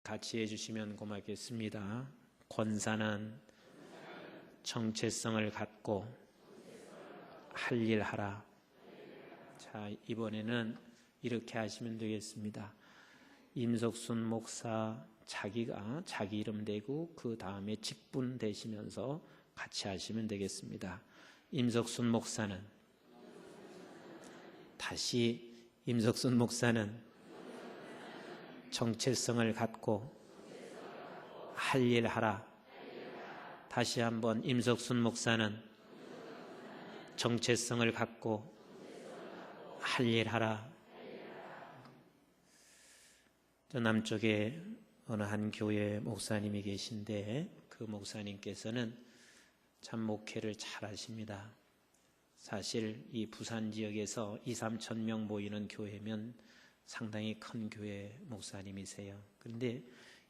같이 해주시면 고맙겠습니다. 권사는 정체성을 갖고 할 일 하라. 자, 이번에는 이렇게 하시면 되겠습니다. 임석순 목사 자기가 자기 이름 대고 그 다음에 직분 대시면서 같이 하시면 되겠습니다. 임석순 목사는, 다시 임석순 목사는 정체성을 갖고 할 일 하라. 다시 한번 임석순 목사는 정체성을 갖고 할 일 하라. 저 남쪽에 어느 한 교회 목사님이 계신데 그 목사님께서는 참 목회를 잘 하십니다. 사실 이 부산 지역에서 2, 3천 명 모이는 교회면 상당히 큰 교회 목사님이세요. 그런데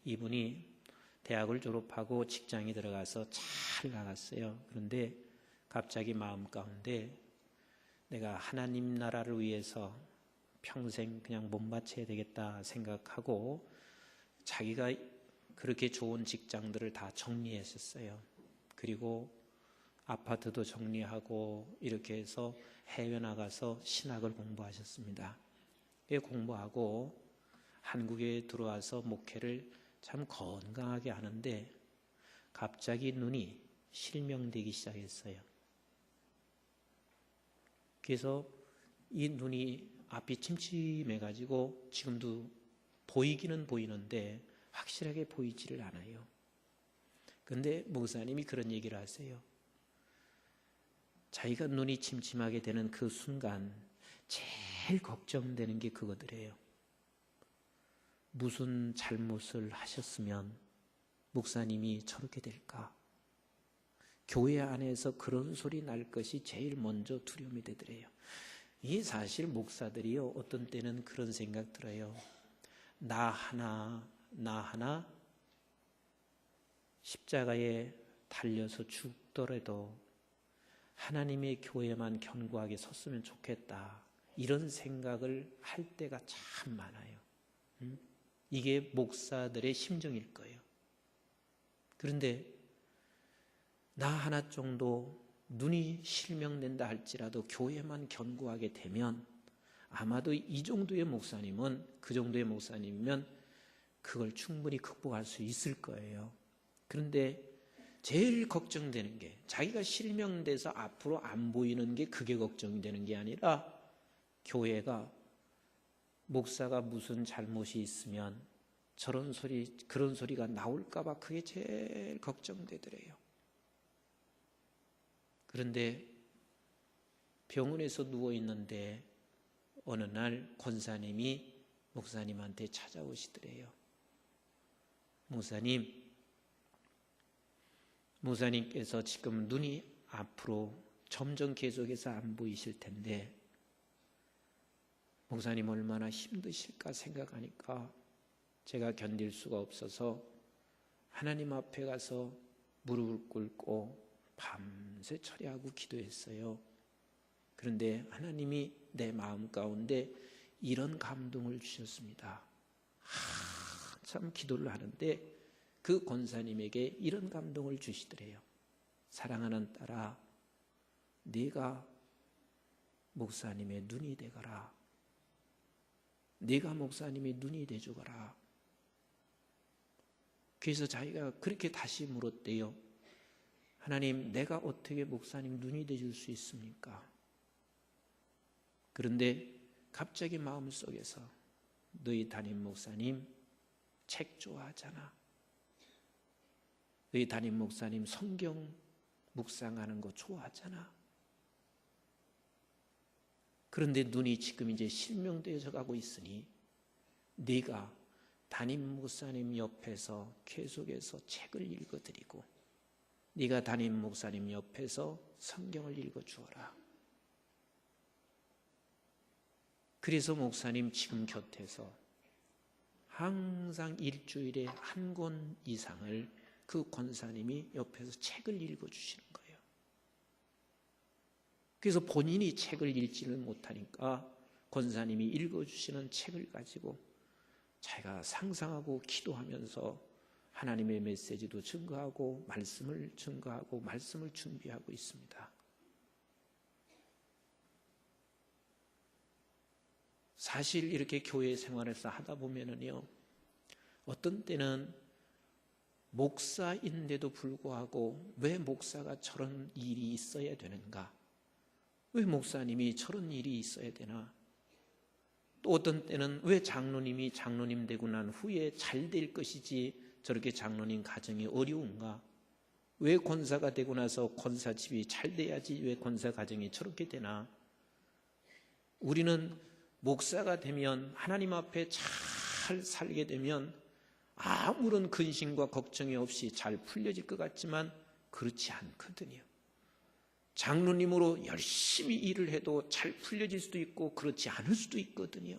이분이 대학을 졸업하고 직장에 들어가서 잘 나갔어요. 그런데 갑자기 마음 가운데 내가 하나님 나라를 위해서 평생 그냥 몸 바쳐야 되겠다 생각하고 자기가 그렇게 좋은 직장들을 다 정리했었어요. 그리고 아파트도 정리하고 이렇게 해서 해외 나가서 신학을 공부하셨습니다. 공부하고 한국에 들어와서 목회를 참 건강하게 하는데 갑자기 눈이 실명되기 시작했어요. 그래서 이 눈이 앞이 침침해가지고 지금도 보이기는 보이는데 확실하게 보이지를 않아요. 그런데 목사님이 그런 얘기를 하세요. 자기가 눈이 침침하게 되는 그 순간 제일 걱정되는 게 그거더래요. 무슨 잘못을 하셨으면 목사님이 저렇게 될까? 교회 안에서 그런 소리 날 것이 제일 먼저 두려움이 되더래요. 이 사실 목사들이요, 어떤 때는 그런 생각 들어요. 나 하나 십자가에 달려서 죽더라도 하나님의 교회만 견고하게 섰으면 좋겠다. 이런 생각을 할 때가 참 많아요. 이게 목사들의 심정일 거예요. 그런데 나 하나 정도 눈이 실명된다 할지라도 교회만 견고하게 되면 아마도 이 정도의 목사님은, 그 정도의 목사님이면 그걸 충분히 극복할 수 있을 거예요. 그런데 제일 걱정되는 게 자기가 실명돼서 앞으로 안 보이는 게 그게 걱정이 되는 게 아니라 교회가 목사가 무슨 잘못이 있으면 저런 소리, 그런 소리가 나올까 봐 그게 제일 걱정되더래요. 그런데 병원에서 누워있는데 어느 날 권사님이 목사님한테 찾아오시더래요. 목사님께서 지금 눈이 앞으로 점점 계속해서 안 보이실 텐데 목사님 얼마나 힘드실까 생각하니까 제가 견딜 수가 없어서 하나님 앞에 가서 무릎을 꿇고 밤새 철야하고 기도했어요. 그런데 하나님이 내 마음 가운데 이런 감동을 주셨습니다. 참 기도를 하는데 그 권사님에게 이런 감동을 주시더래요. 사랑하는 딸아, 네가 목사님의 눈이 되거라. 네가 목사님의 눈이 되주거라. 그래서 자기가 그렇게 다시 물었대요. 하나님, 내가 어떻게 목사님 눈이 되줄 수 있습니까? 그런데 갑자기 마음속에서 너희 담임 목사님 책 좋아하잖아. 너희 담임 목사님 성경 묵상하는 거 좋아하잖아. 그런데 눈이 지금 이제 실명되어져 가고 있으니 네가 담임 목사님 옆에서 계속해서 책을 읽어드리고 네가 담임 목사님 옆에서 성경을 읽어주어라. 그래서 목사님 지금 곁에서 항상 일주일에 한 권 이상을 그 권사님이 옆에서 책을 읽어주시는 거예요. 그래서 본인이 책을 읽지는 못하니까 권사님이 읽어주시는 책을 가지고 자기가 상상하고 기도하면서 하나님의 메시지도 증거하고 말씀을 증거하고 말씀을 준비하고 있습니다. 사실 이렇게 교회 생활에서 하다 보면은요, 어떤 때는 목사인데도 불구하고 왜 목사가 저런 일이 있어야 되는가? 왜 목사님이 저런 일이 있어야 되나? 또 어떤 때는 왜 장로님이 장로님 되고 난 후에 잘 될 것이지 저렇게 장로님 가정이 어려운가? 왜 권사가 되고 나서 권사집이 잘 돼야지 왜 권사 가정이 저렇게 되나? 우리는 목사가 되면 하나님 앞에 잘 살게 되면 아무런 근심과 걱정이 없이 잘 풀려질 것 같지만 그렇지 않거든요. 장로님으로 열심히 일을 해도 잘 풀려질 수도 있고 그렇지 않을 수도 있거든요.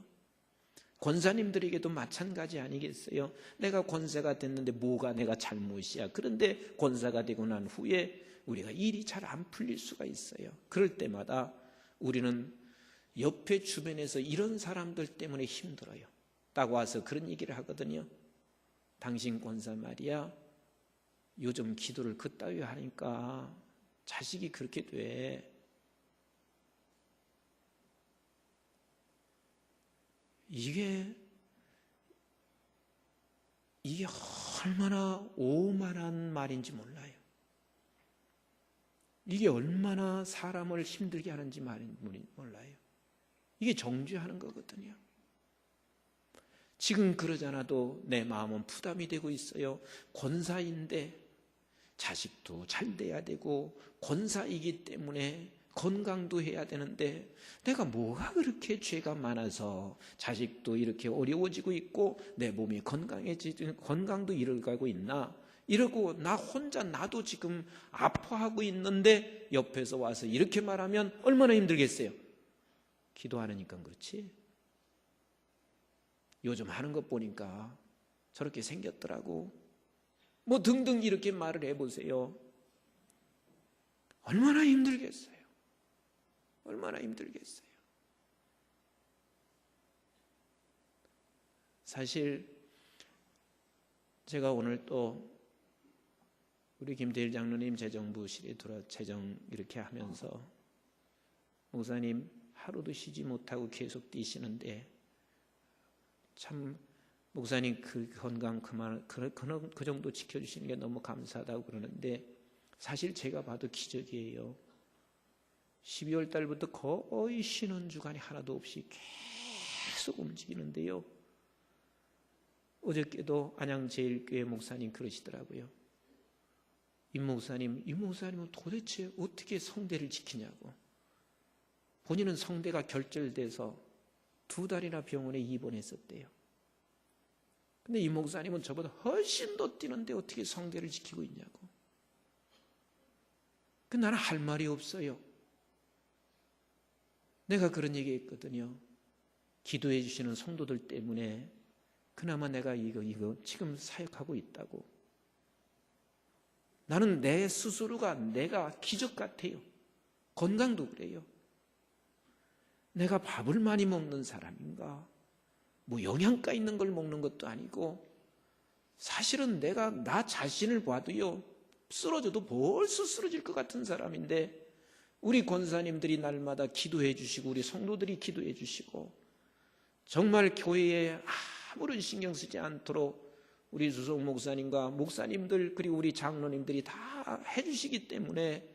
권사님들에게도 마찬가지 아니겠어요? 내가 권사가 됐는데 뭐가 내가 잘못이야. 그런데 권사가 되고 난 후에 우리가 일이 잘 안 풀릴 수가 있어요. 그럴 때마다 우리는 옆에 주변에서 이런 사람들 때문에 힘들어요. 딱 와서 그런 얘기를 하거든요. 당신 권사 말이야, 요즘 기도를 그따위 하니까 자식이 그렇게 돼. 이게 얼마나 오만한 말인지 몰라요. 이게 얼마나 사람을 힘들게 하는지 몰라요. 이게 정죄하는 거거든요. 지금 그러지 않아도 내 마음은 부담이 되고 있어요. 권사인데 자식도 잘 돼야 되고 권사이기 때문에 건강도 해야 되는데 내가 뭐가 그렇게 죄가 많아서 자식도 이렇게 어려워지고 있고 내 몸이 건강도 잃어가고 있나? 이러고 나 혼자 나도 지금 아파하고 있는데 옆에서 와서 이렇게 말하면 얼마나 힘들겠어요? 기도하니까 그렇지. 요즘 하는 것 보니까 저렇게 생겼더라고. 뭐 등등 이렇게 말을 해보세요. 얼마나 힘들겠어요. 얼마나 힘들겠어요. 사실 제가 오늘 또 우리 김대일 장로님 재정부실에 들어 재정 이렇게 하면서 목사님 하루도 쉬지 못하고 계속 뛰시는데 참 목사님 그 건강 그 정도 지켜주시는 게 너무 감사하다고 그러는데 사실 제가 봐도 기적이에요. 12월 달부터 거의 쉬는 주간이 하나도 없이 계속 움직이는데요. 어저께도 안양제일교회 목사님 그러시더라고요. 이 목사님은 도대체 어떻게 성대를 지키냐고. 본인은 성대가 결절돼서 2달이나 병원에 입원했었대요. 근데 이 목사님은 저보다 훨씬 더 뛰는데 어떻게 성대를 지키고 있냐고. 나는 할 말이 없어요. 내가 그런 얘기 했거든요. 기도해 주시는 성도들 때문에 그나마 내가 이거 지금 사역하고 있다고. 나는 내 스스로가 내가 기적 같아요. 건강도 그래요. 내가 밥을 많이 먹는 사람인가? 뭐 영양가 있는 걸 먹는 것도 아니고 사실은 내가 나 자신을 봐도요. 쓰러져도 벌써 쓰러질 것 같은 사람인데 우리 권사님들이 날마다 기도해 주시고 우리 성도들이 기도해 주시고 정말 교회에 아무런 신경 쓰지 않도록 우리 수석 목사님과 목사님들 그리고 우리 장로님들이 다 해주시기 때문에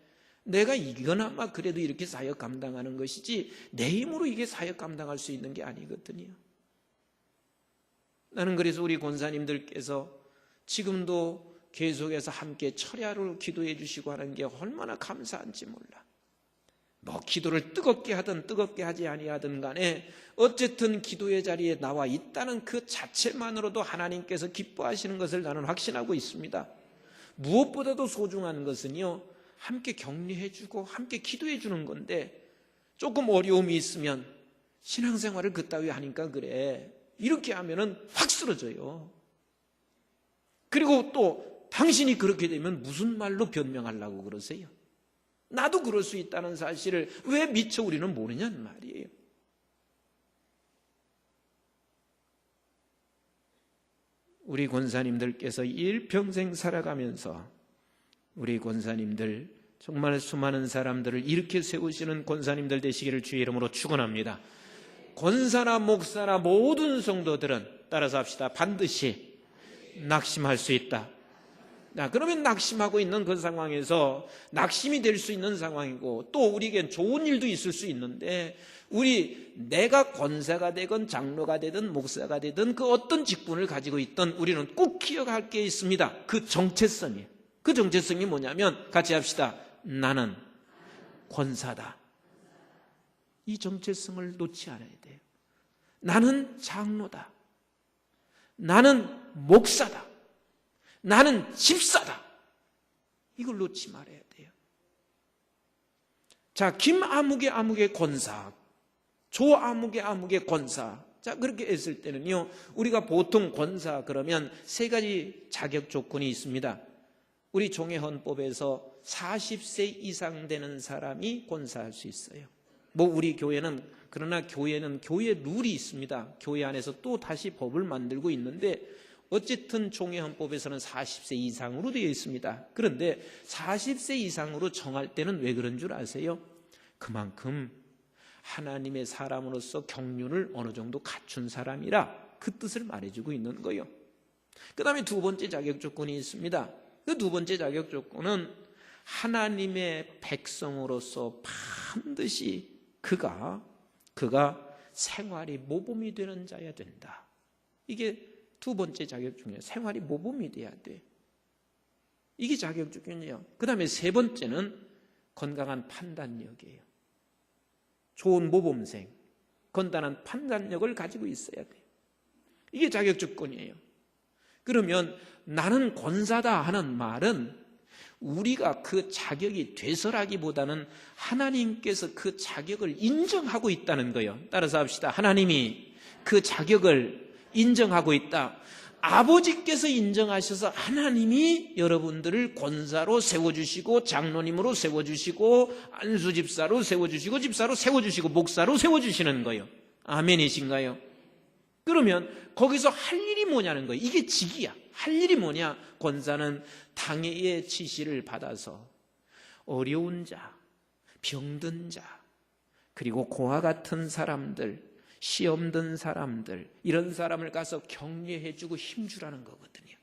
내가 이거나마 그래도 이렇게 사역 감당하는 것이지 내 힘으로 이게 사역 감당할 수 있는 게 아니거든요. 나는 그래서 우리 권사님들께서 지금도 계속해서 함께 철야로 기도해 주시고 하는 게 얼마나 감사한지 몰라. 뭐 기도를 뜨겁게 하든 뜨겁게 하지 아니하든 간에 어쨌든 기도의 자리에 나와 있다는 그 자체만으로도 하나님께서 기뻐하시는 것을 나는 확신하고 있습니다. 무엇보다도 소중한 것은요, 함께 격려해 주고 함께 기도해 주는 건데 조금 어려움이 있으면 신앙생활을 그따위 하니까 그래 이렇게 하면은 확 쓰러져요. 그리고 또 당신이 그렇게 되면 무슨 말로 변명하려고 그러세요? 나도 그럴 수 있다는 사실을 왜 미처 우리는 모르냐는 말이에요. 우리 권사님들께서 일평생 살아가면서 우리 권사님들 정말 수많은 사람들을 일으켜 세우시는 권사님들 되시기를 주의 이름으로 축원합니다. 권사나 목사나 모든 성도들은 따라서 합시다. 반드시 낙심할 수 있다. 그러면 낙심하고 있는 그 상황에서 낙심이 될 수 있는 상황이고 또 우리에겐 좋은 일도 있을 수 있는데 내가 권사가 되건 장로가 되든 목사가 되든 그 어떤 직분을 가지고 있든 우리는 꼭 기억할 게 있습니다. 그 정체성이에요. 그 정체성이 뭐냐면 같이 합시다. 나는 권사다. 이 정체성을 놓지 않아야 돼요. 나는 장로다. 나는 목사다. 나는 집사다. 이걸 놓지 말아야 돼요. 자, 김아무개 권사, 조아무개 권사. 자, 그렇게 했을 때는요, 우리가 보통 권사 그러면 세 가지 자격 조건이 있습니다. 우리 종회헌법에서 40세 이상 되는 사람이 권사할 수 있어요. 우리 교회는 그러나 교회는 교회 룰이 있습니다. 교회 안에서 또 다시 법을 만들고 있는데 어쨌든 종회헌법에서는 40세 이상으로 되어 있습니다. 그런데 40세 이상으로 정할 때는 왜 그런 줄 아세요? 그만큼 하나님의 사람으로서 경륜을 어느 정도 갖춘 사람이라 그 뜻을 말해주고 있는 거예요. 그 다음에 두 번째 자격 조건이 있습니다. 그 두 번째 자격 조건은 하나님의 백성으로서 반드시 그가 생활이 모범이 되는 자야 된다. 이게 두 번째 자격 중에 생활이 모범이 돼야 돼. 이게 자격 조건이에요. 그 다음에 세 번째는 건강한 판단력이에요. 좋은 모범생, 건단한 판단력을 가지고 있어야 돼요. 이게 자격 조건이에요. 그러면 나는 권사다 하는 말은 우리가 그 자격이 돼서라기보다는 하나님께서 그 자격을 인정하고 있다는 거예요. 따라서 합시다. 하나님이 그 자격을 인정하고 있다. 아버지께서 인정하셔서 하나님이 여러분들을 권사로 세워주시고 장로님으로 세워주시고 안수집사로 세워주시고 집사로 세워주시고 목사로 세워주시는 거예요. 아멘이신가요? 그러면 거기서 할 일이 뭐냐는 거예요. 이게 직이야. 할 일이 뭐냐? 권사는 당회의 지시를 받아서 어려운 자, 병든 자, 그리고 고아 같은 사람들, 시험 든 사람들, 이런 사람을 가서 격려해주고 힘주라는 거거든요.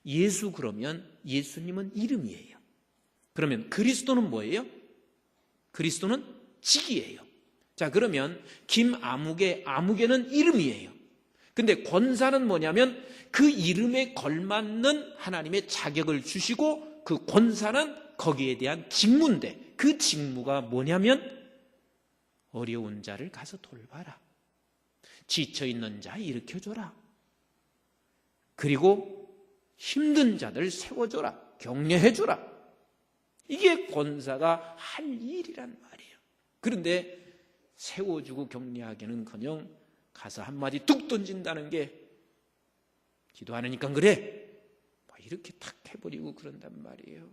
예수 그러면 예수님은 이름이에요. 그러면 그리스도는 뭐예요? 그리스도는 직이에요. 자, 그러면 아무개는 이름이에요. 근데 권사는 뭐냐면 그 이름에 걸맞는 하나님의 자격을 주시고 그 권사는 거기에 대한 직무인데 그 직무가 뭐냐면 어려운 자를 가서 돌봐라. 지쳐있는 자 일으켜줘라. 그리고 힘든 자들 세워줘라. 격려해줘라. 이게 권사가 할 일이란 말이에요. 그런데 세워주고 격려하기는커녕 가서 한마디 뚝 던진다는 게 기도 안 하니까 그래. 이렇게 탁 해버리고 그런단 말이에요.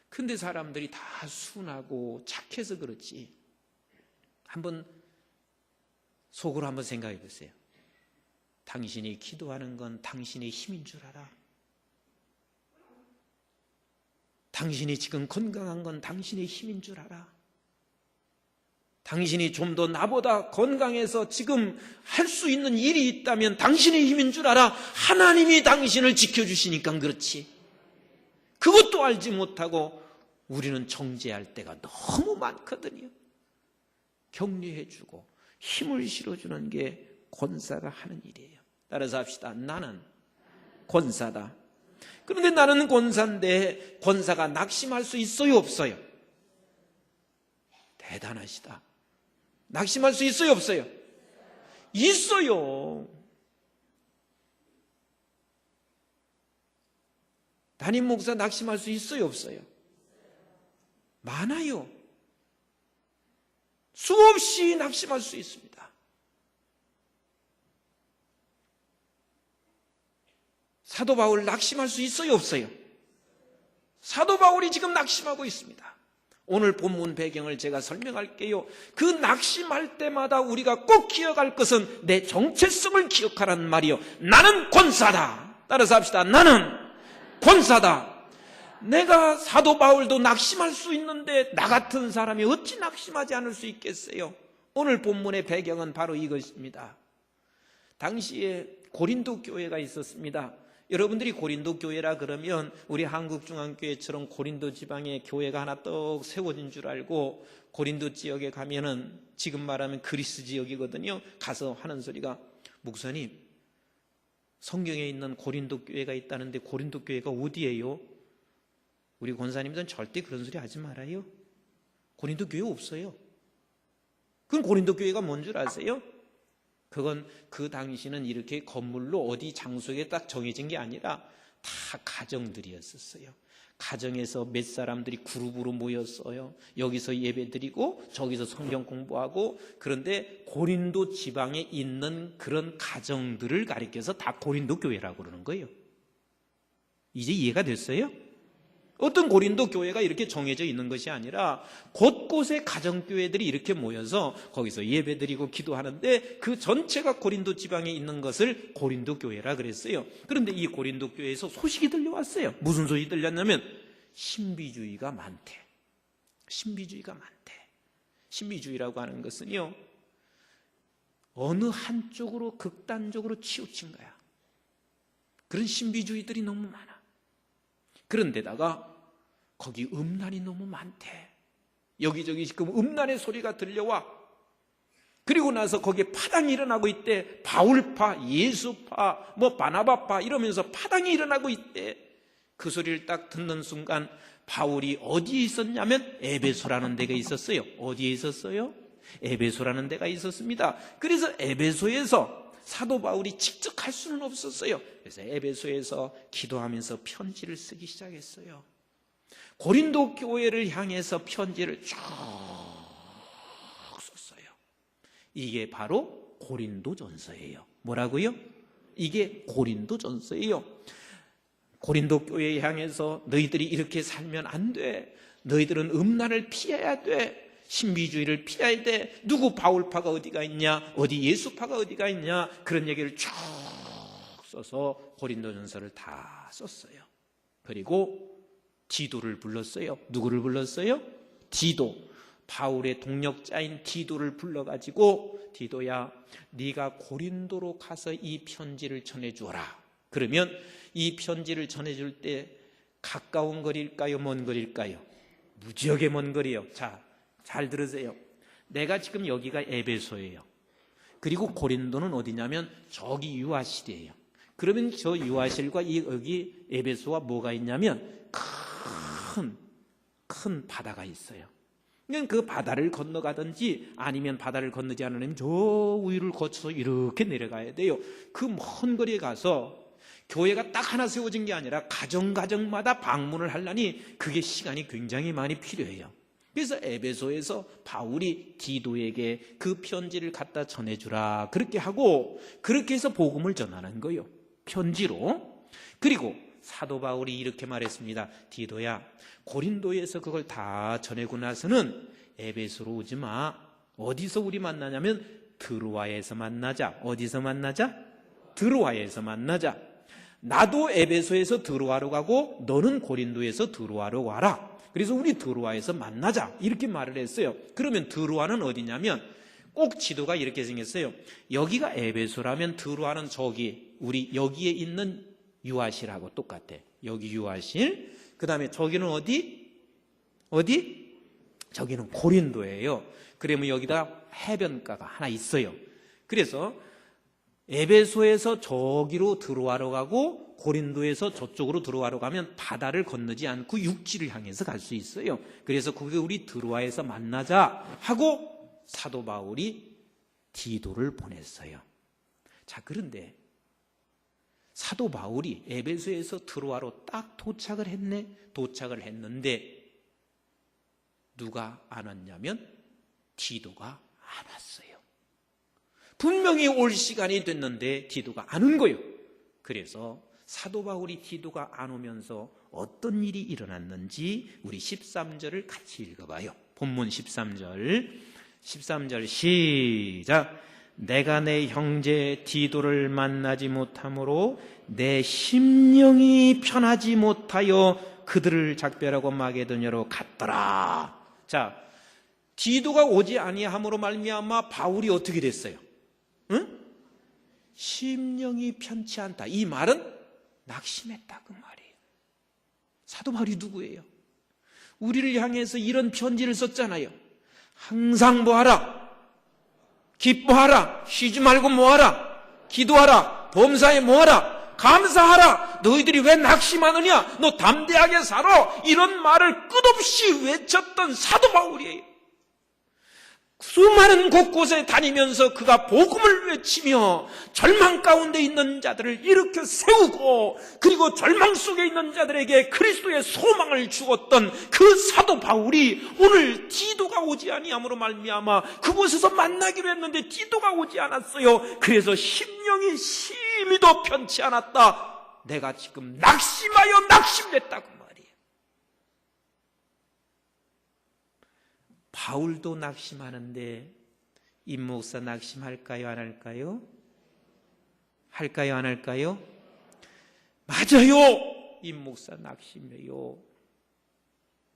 근데 사람들이 다 순하고 착해서 그렇지. 한번 속으로 한번 생각해 보세요. 당신이 기도하는 건 당신의 힘인 줄 알아. 당신이 지금 건강한 건 당신의 힘인 줄 알아. 당신이 좀 더 나보다 건강해서 지금 할 수 있는 일이 있다면 당신의 힘인 줄 알아. 하나님이 당신을 지켜주시니까 그렇지. 그것도 알지 못하고 우리는 정죄할 때가 너무 많거든요. 격려해주고 힘을 실어주는 게 권사가 하는 일이에요. 따라서 합시다. 나는 권사다. 그런데 나는 권사인데 권사가 낙심할 수 있어요, 없어요? 대단하시다. 낙심할 수 있어요, 없어요? 있어요. 담임 목사 낙심할 수 있어요, 없어요? 많아요. 수없이 낙심할 수 있습니다. 사도 바울 낙심할 수 있어요, 없어요? 사도 바울이 지금 낙심하고 있습니다. 오늘 본문 배경을 제가 설명할게요. 그 낙심할 때마다 우리가 꼭 기억할 것은 내 정체성을 기억하라는 말이요. 나는 권사다. 따라서 합시다. 나는 권사다. 내가 사도 바울도 낙심할 수 있는데 나 같은 사람이 어찌 낙심하지 않을 수 있겠어요? 오늘 본문의 배경은 바로 이것입니다. 당시에 고린도 교회가 있었습니다. 여러분들이 고린도 교회라 그러면 우리 한국중앙교회처럼 고린도 지방에 교회가 하나 떡 세워진 줄 알고 고린도 지역에 가면은 지금 말하면 그리스 지역이거든요. 가서 하는 소리가 목사님, 성경에 있는 고린도 교회가 있다는데 고린도 교회가 어디예요? 우리 권사님들은 절대 그런 소리 하지 말아요. 고린도 교회 없어요. 그럼 고린도 교회가 뭔 줄 아세요? 그건 그 당시는 이렇게 건물로 어디 장소에 딱 정해진 게 아니라 다 가정들이었었어요. 가정에서 몇 사람들이 그룹으로 모였어요. 여기서 예배드리고 저기서 성경 공부하고. 그런데 고린도 지방에 있는 그런 가정들을 가리켜서 다 고린도 교회라고 그러는 거예요. 이제 이해가 됐어요? 어떤 고린도 교회가 이렇게 정해져 있는 것이 아니라 곳곳에 가정교회들이 이렇게 모여서 거기서 예배드리고 기도하는데 그 전체가 고린도 지방에 있는 것을 고린도 교회라 그랬어요. 그런데 이 고린도 교회에서 소식이 들려왔어요. 무슨 소식이 들렸냐면 신비주의가 많대. 신비주의가 많대. 신비주의라고 하는 것은요, 어느 한쪽으로 극단적으로 치우친 거야. 그런 신비주의들이 너무 많아. 그런데다가 거기 음란이 너무 많대. 여기저기 지금 음란의 소리가 들려와. 그리고 나서 거기에 파당이 일어나고 있대. 바울파, 예수파, 바나바파 이러면서 파당이 일어나고 있대. 그 소리를 딱 듣는 순간 바울이 어디에 있었냐면 에베소라는 데가 있었어요. 어디에 있었어요? 에베소라는 데가 있었습니다. 그래서 에베소에서 사도 바울이 직접 갈 수는 없었어요. 그래서 에베소에서 기도하면서 편지를 쓰기 시작했어요. 고린도 교회를 향해서 편지를 쭉 썼어요. 이게 바로 고린도전서예요. 뭐라고요? 이게 고린도전서예요. 고린도 교회에 향해서 너희들이 이렇게 살면 안 돼. 너희들은 음란을 피해야 돼. 신비주의를 피해야 돼. 누구 바울파가 어디가 있냐, 어디 예수파가 어디가 있냐, 그런 얘기를 쭉 써서 고린도전서를 다 썼어요. 그리고 디도를 불렀어요. 누구를 불렀어요? 디도. 바울의 동역자인 디도를 불러가지고 디도야, 네가 고린도로 가서 이 편지를 전해주어라. 그러면 이 편지를 전해줄 때 가까운 거리일까요, 먼 거리일까요? 무지하게 먼 거리예요. 자, 잘 들으세요. 내가 지금 여기가 에베소예요. 그리고 고린도는 어디냐면 저기 유아실이에요. 그러면 저 유아실과 여기 에베소와 뭐가 있냐면 큰 바다가 있어요. 그러니까 그 바다를 건너가든지 아니면 바다를 건너지 않으면 저 우유를 거쳐서 이렇게 내려가야 돼요. 그 먼 거리에 가서 교회가 딱 하나 세워진 게 아니라 가정마다 방문을 하려니 그게 시간이 굉장히 많이 필요해요. 그래서 에베소에서 바울이 디도에게 그 편지를 갖다 전해주라 그렇게 하고, 그렇게 해서 복음을 전하는 거예요. 편지로. 그리고 사도 바울이 이렇게 말했습니다. 디도야, 고린도에서 그걸 다 전하고 나서는 에베소로 오지 마. 어디서 우리 만나냐면 드로아에서 만나자. 어디서 만나자? 드로아에서 만나자. 나도 에베소에서 드로아로 가고 너는 고린도에서 드로아로 와라. 그래서 우리 드로아에서 만나자 이렇게 말을 했어요. 그러면 드로아는 어디냐면 꼭 지도가 이렇게 생겼어요. 여기가 에베소라면 드로아는 저기 우리 여기에 있는 유아실하고 똑같아. 여기 유아실. 그 다음에 저기는 어디? 저기는 고린도예요. 그러면 여기다 해변가가 하나 있어요. 그래서 에베소에서 저기로 드로아로 가고 고린도에서 저쪽으로 드로아로 가면 바다를 건너지 않고 육지를 향해서 갈 수 있어요. 그래서 거기 우리 드로아에서 만나자 하고 사도 바울이 디도를 보냈어요. 자, 그런데 사도 바울이 에베소에서 드로아로 딱 도착을 했는데 누가 안 왔냐면 디도가 안 왔어요. 분명히 올 시간이 됐는데 디도가 안 온 거예요. 그래서 사도 바울이 디도가 안 오면서 어떤 일이 일어났는지 우리 13절을 같이 읽어봐요. 본문 13절 시작. 내가 내 형제 디도를 만나지 못함으로 내 심령이 편하지 못하여 그들을 작별하고 마게도냐로 갔더라. 자, 디도가 오지 아니함으로 말미암아 바울이 어떻게 됐어요? 응? 심령이 편치 않다. 이 말은 낙심했다 그 말이에요. 사도 바울이 누구예요? 우리를 향해서 이런 편지를 썼잖아요. 항상 뭐하라? 기뻐하라. 쉬지 말고 뭐하라? 기도하라. 범사에 뭐하라? 감사하라. 너희들이 왜 낙심하느냐? 너 담대하게 살아. 이런 말을 끝없이 외쳤던 사도 바울이에요. 수많은 곳곳에 다니면서 그가 복음을 외치며 절망 가운데 있는 자들을 일으켜 세우고, 그리고 절망 속에 있는 자들에게 그리스도의 소망을 주었던 그 사도 바울이 오늘 디도가 오지 아니함으로 말미암아 그곳에서 만나기로 했는데 디도가 오지 않았어요. 그래서 심령이 심히도 편치 않았다. 내가 지금 낙심하여 낙심됐다고. 바울도 낙심하는데 임 목사 낙심할까요? 안 할까요? 할까요? 안 할까요? 맞아요. 임 목사 낙심해요.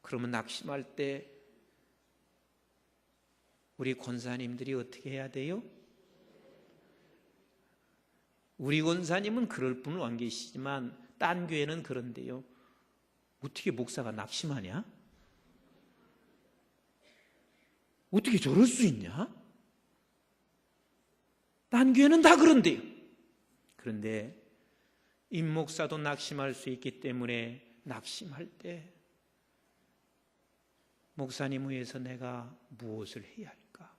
그러면 낙심할 때 우리 권사님들이 어떻게 해야 돼요? 우리 권사님은 그럴 분은 안 계시지만 딴 교회는 그런데요. 어떻게 목사가 낙심하냐? 어떻게 저럴 수 있냐? 딴 교회는 다 그런데요. 그런데 임 목사도 낙심할 수 있기 때문에 낙심할 때 목사님 위해서 내가 무엇을 해야 할까?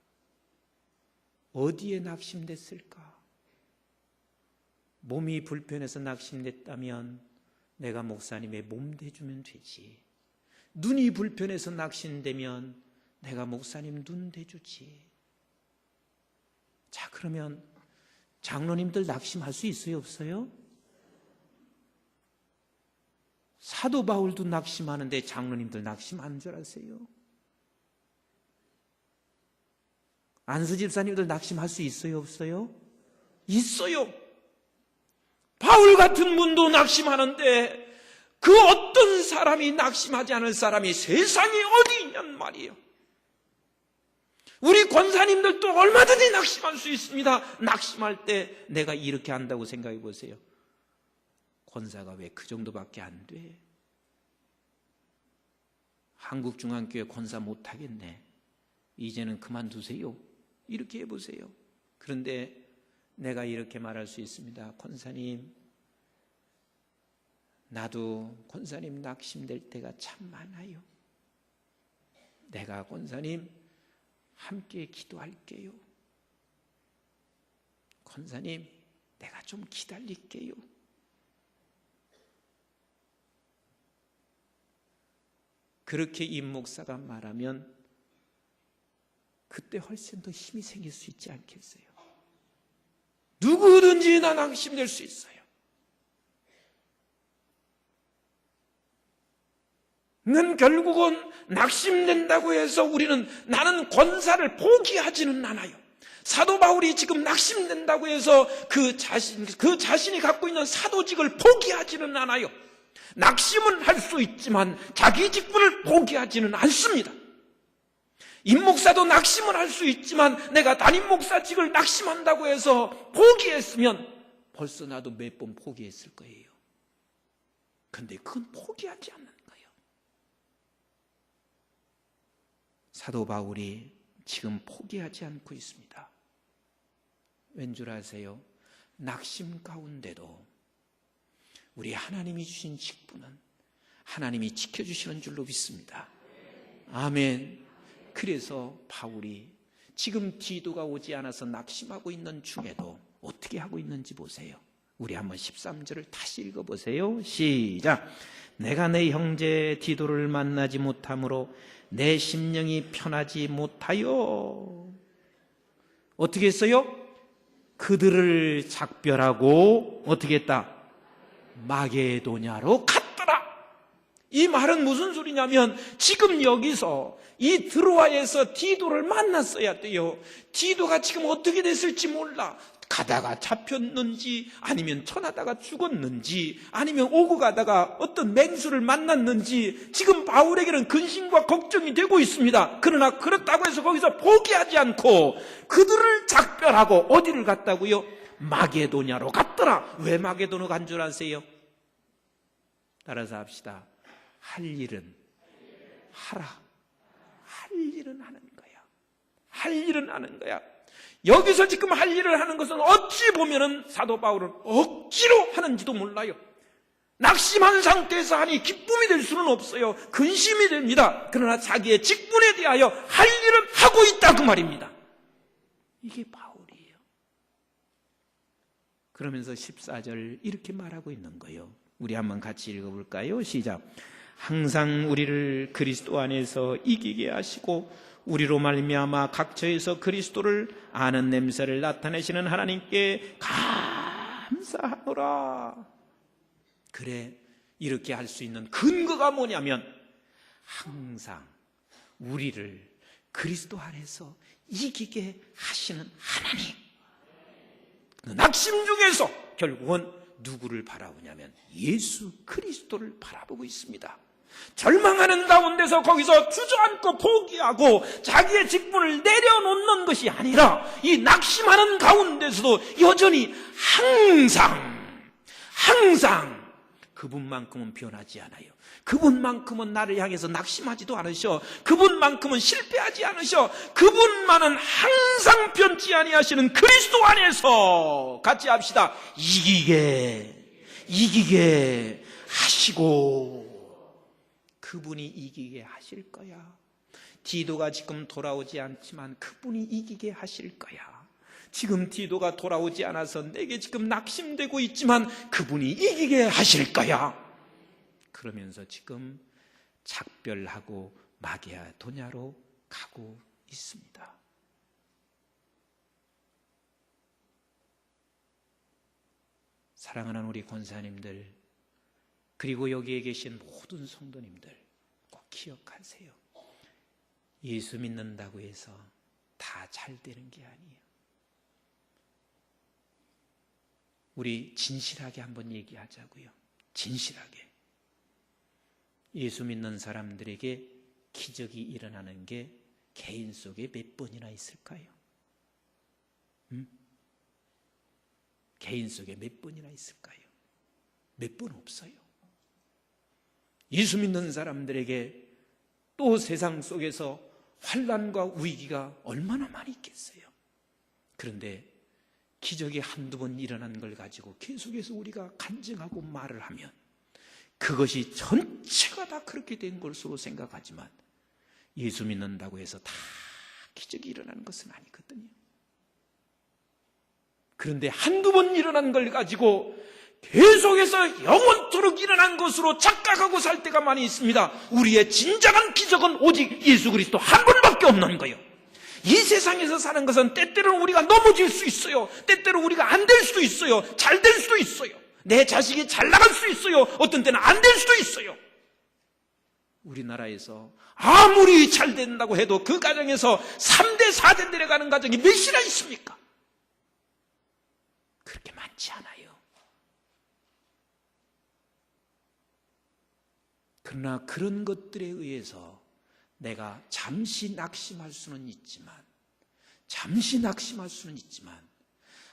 어디에 낙심됐을까? 몸이 불편해서 낙심됐다면 내가 목사님의 몸 대주면 되지. 눈이 불편해서 낙심되면 내가 목사님 눈 대주지. 자, 그러면 장로님들 낙심할 수 있어요? 없어요? 사도 바울도 낙심하는데 장로님들 낙심하는 줄 아세요? 안수 집사님들 낙심할 수 있어요? 없어요? 있어요. 바울 같은 분도 낙심하는데 그 어떤 사람이 낙심하지 않을 사람이 세상에 어디 있냔 말이에요. 우리 권사님들도 얼마든지 낙심할 수 있습니다. 낙심할 때 내가 이렇게 한다고 생각해 보세요. 권사가 왜 그 정도밖에 안 돼? 한국중앙교회 권사 못하겠네. 이제는 그만두세요. 이렇게 해보세요. 그런데 내가 이렇게 말할 수 있습니다. 권사님, 나도 권사님 낙심될 때가 참 많아요. 내가 권사님 함께 기도할게요. 권사님, 내가 좀 기다릴게요. 그렇게 임 목사가 말하면 그때 훨씬 더 힘이 생길 수 있지 않겠어요? 누구든지 나 낙심될 수 있어요. 는 결국은 낙심된다고 해서 나는 권사를 포기하지는 않아요. 사도 바울이 지금 낙심된다고 해서 그 자신이 갖고 있는 사도직을 포기하지는 않아요. 낙심은 할 수 있지만 자기 직분을 포기하지는 않습니다. 임 목사도 낙심은 할 수 있지만 내가 담임 목사직을 낙심한다고 해서 포기했으면 벌써 나도 몇 번 포기했을 거예요. 근데 그건 포기하지 않는 거예요. 사도 바울이 지금 포기하지 않고 있습니다. 왠 줄 아세요? 낙심 가운데도 우리 하나님이 주신 직분은 하나님이 지켜주시는 줄로 믿습니다. 아멘. 그래서 바울이 지금 디도가 오지 않아서 낙심하고 있는 중에도 어떻게 하고 있는지 보세요. 우리 한번 13절을 다시 읽어보세요. 시작. 내가 내 형제 디도를 만나지 못함으로 내 심령이 편하지 못하여 어떻게 했어요? 그들을 작별하고 어떻게 했다? 마게도냐로 갔더라. 이 말은 무슨 소리냐면 지금 여기서 이 드로아에서 디도를 만났어야 돼요. 디도가 지금 어떻게 됐을지 몰라. 가다가 잡혔는지, 아니면 천하다가 죽었는지, 아니면 오고 가다가 어떤 맹수를 만났는지 지금 바울에게는 근심과 걱정이 되고 있습니다. 그러나 그렇다고 해서 거기서 포기하지 않고 그들을 작별하고 어디를 갔다고요? 마게도냐로 갔더라. 왜 마게도로 간 줄 아세요? 따라서 합시다. 할 일은 하라. 할 일은 하는 거야. 할 일은 하는 거야. 여기서 지금 할 일을 하는 것은 어찌 보면은 사도 바울은 억지로 하는지도 몰라요. 낙심한 상태에서 하니 기쁨이 될 수는 없어요. 근심이 됩니다. 그러나 자기의 직분에 대하여 할 일은 하고 있다 그 말입니다. 이게 바울이에요. 그러면서 14절 이렇게 말하고 있는 거예요. 우리 한번 같이 읽어볼까요? 시작. 항상 우리를 그리스도 안에서 이기게 하시고 우리로 말미암아 각처에서 그리스도를 아는 냄새를 나타내시는 하나님께 감사하노라. 그래, 이렇게 할 수 있는 근거가 뭐냐면 항상 우리를 그리스도 안에서 이기게 하시는 하나님. 그 낙심 중에서 결국은 누구를 바라보냐면 예수 그리스도를 바라보고 있습니다. 절망하는 가운데서 거기서 주저앉고 포기하고 자기의 직분을 내려놓는 것이 아니라 이 낙심하는 가운데서도 여전히 항상 그분만큼은 변하지 않아요. 그분만큼은 나를 향해서 낙심하지도 않으셔. 그분만큼은 실패하지 않으셔. 그분만은 항상 변치 아니하시는 그리스도 안에서 같이 합시다. 이기게 하시고 그분이 이기게 하실 거야. 디도가 지금 돌아오지 않지만 그분이 이기게 하실 거야. 지금 디도가 돌아오지 않아서 내게 지금 낙심되고 있지만 그분이 이기게 하실 거야. 그러면서 지금 작별하고 마게도냐로 가고 있습니다. 사랑하는 우리 권사님들, 그리고 여기에 계신 모든 성도님들 꼭 기억하세요. 예수 믿는다고 해서 다 잘 되는 게 아니에요. 우리 진실하게 한번 얘기하자고요. 진실하게. 예수 믿는 사람들에게 기적이 일어나는 게 개인 속에 몇 번이나 있을까요? 개인 속에 몇 번이나 있을까요? 몇 번 없어요. 예수 믿는 사람들에게 또 세상 속에서 환난과 위기가 얼마나 많이 있겠어요. 그런데 기적이 한두 번 일어난 걸 가지고 계속해서 우리가 간증하고 말을 하면 그것이 전체가 다 그렇게 된 것으로 생각하지만 예수 믿는다고 해서 다 기적이 일어나는 것은 아니거든요. 그런데 한두 번 일어난 걸 가지고 계속해서 영원토록 일어난 것으로 착각하고 살 때가 많이 있습니다. 우리의 진정한 기적은 오직 예수 그리스도 한 분밖에 없는 거예요. 이 세상에서 사는 것은 때때로는 우리가 넘어질 수 있어요. 때때로 우리가 안 될 수도 있어요. 잘 될 수도 있어요. 내 자식이 잘 나갈 수 있어요. 어떤 때는 안 될 수도 있어요. 우리나라에서 아무리 잘 된다고 해도 그 가정에서 3대 4대 내려가는 가정이 몇이나 있습니까? 그렇게 많지 않아요. 그러나 그런 것들에 의해서 내가 잠시 낙심할 수는 있지만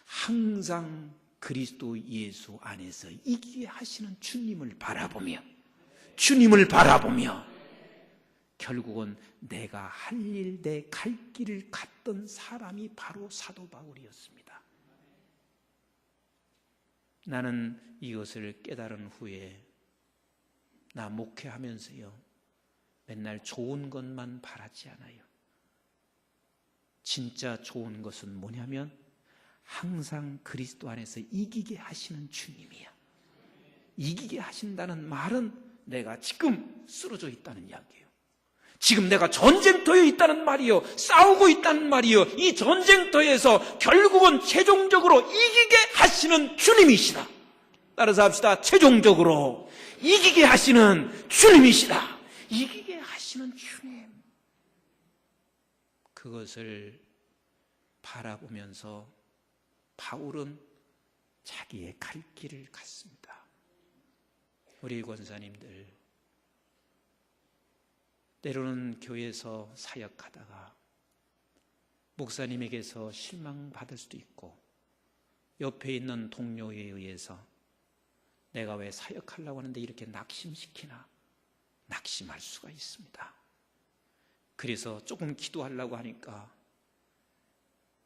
항상 그리스도 예수 안에서 이기게 하시는 주님을 바라보며 결국은 내가 할 일, 내 갈 길을 갔던 사람이 바로 사도 바울이었습니다. 나는 이것을 깨달은 후에 나 목회하면서요, 맨날 좋은 것만 바라지 않아요. 진짜 좋은 것은 뭐냐면 항상 그리스도 안에서 이기게 하시는 주님이야. 이기게 하신다는 말은 내가 지금 쓰러져 있다는 이야기예요. 지금 내가 전쟁터에 있다는 말이요, 싸우고 있다는 말이요, 이 전쟁터에서 결국은 최종적으로 이기게 하시는 주님이시다. 따라서 합시다. 최종적으로 이기게 하시는 주님이시다. 이기게 하시는 주님. 그것을 바라보면서 바울은 자기의 갈 길을 갔습니다. 우리 권사님들, 때로는 교회에서 사역하다가 목사님에게서 실망받을 수도 있고 옆에 있는 동료에 의해서 내가 왜 사역하려고 하는데 이렇게 낙심시키나 낙심할 수가 있습니다. 그래서 조금 기도하려고 하니까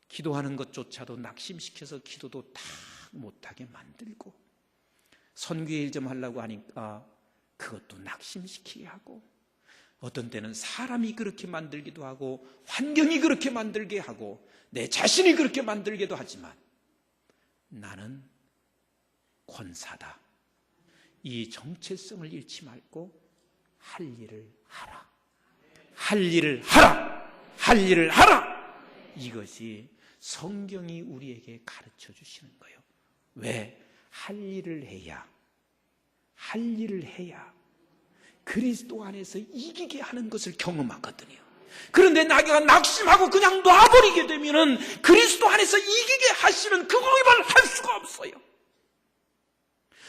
기도하는 것조차도 낙심시켜서 기도도 다 못하게 만들고, 선교의 일 좀 하려고 하니까 그것도 낙심시키게 하고, 어떤 때는 사람이 그렇게 만들기도 하고 환경이 그렇게 만들게 하고 내 자신이 그렇게 만들기도 하지만 나는 권사다. 이 정체성을 잃지 말고 할 일을 하라. 할 일을 하라. 할 일을 하라. 이것이 성경이 우리에게 가르쳐 주시는 거예요. 왜? 할 일을 해야 그리스도 안에서 이기게 하는 것을 경험하거든요. 그런데 나가 낙심하고 그냥 놔버리게 되면은 그리스도 안에서 이기게 하시는 그거만 할 수가 없어요.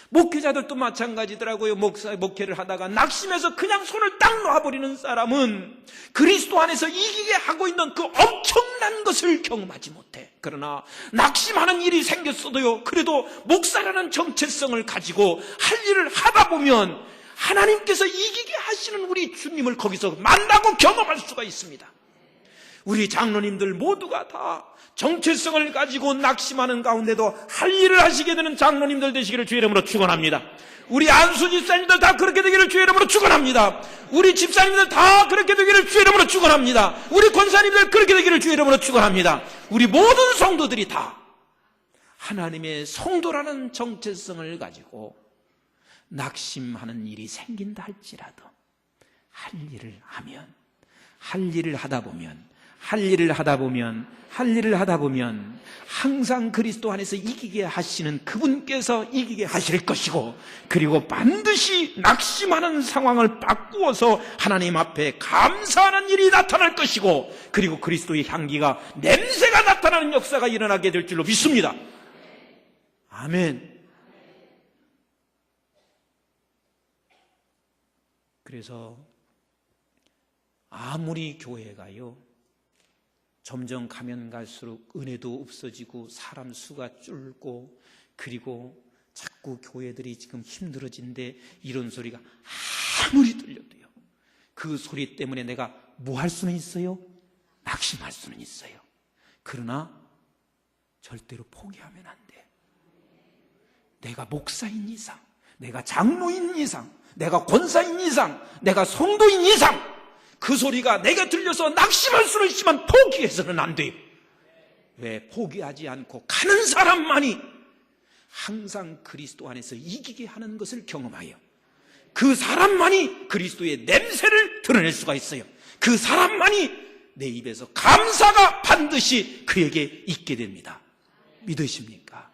목회자들도 마찬가지더라고요. 목회를 하다가 낙심해서 그냥 손을 딱 놔버리는 사람은 그리스도 안에서 이기게 하고 있는 그 엄청난 것을 경험하지 못해. 그러나 낙심하는 일이 생겼어도요, 그래도 목사라는 정체성을 가지고 할 일을 하다 보면 하나님께서 이기게 하시는 우리 주님을 거기서 만나고 경험할 수가 있습니다. 우리 장로님들 모두가 다 정체성을 가지고 낙심하는 가운데도 할 일을 하시게 되는 장로님들 되시기를 주의 이름으로 축원합니다. 우리 안수 집사님들 다 그렇게 되기를 주의 이름으로 축원합니다. 우리 집사님들 다 그렇게 되기를 주의 이름으로 축원합니다. 우리 권사님들 그렇게 되기를 주의 이름으로 축원합니다. 우리 모든 성도들이 다 하나님의 성도라는 정체성을 가지고 낙심하는 일이 생긴다 할지라도 할 일을 하면, 할 일을 하다 보면 항상 그리스도 안에서 이기게 하시는 그분께서 이기게 하실 것이고, 그리고 반드시 낙심하는 상황을 바꾸어서 하나님 앞에 감사하는 일이 나타날 것이고, 그리고 그리스도의 향기가, 냄새가 나타나는 역사가 일어나게 될 줄로 믿습니다. 아멘. 그래서 아무리 교회가요 점점 가면 갈수록 은혜도 없어지고 사람 수가 줄고, 그리고 자꾸 교회들이 지금 힘들어진데 이런 소리가 아무리 들려도요, 그 소리 때문에 내가 뭐 할 수는 있어요? 낙심할 수는 있어요. 그러나 절대로 포기하면 안 돼. 내가 목사인 이상, 내가 장로인 이상, 내가 권사인 이상, 내가 성도인 이상 그 소리가 내가 들려서 낙심할 수는 있지만 포기해서는 안 돼요. 왜? 포기하지 않고 가는 사람만이 항상 그리스도 안에서 이기게 하는 것을 경험하여 그 사람만이 그리스도의 냄새를 드러낼 수가 있어요. 그 사람만이 내 입에서 감사가 반드시 그에게 있게 됩니다. 믿으십니까?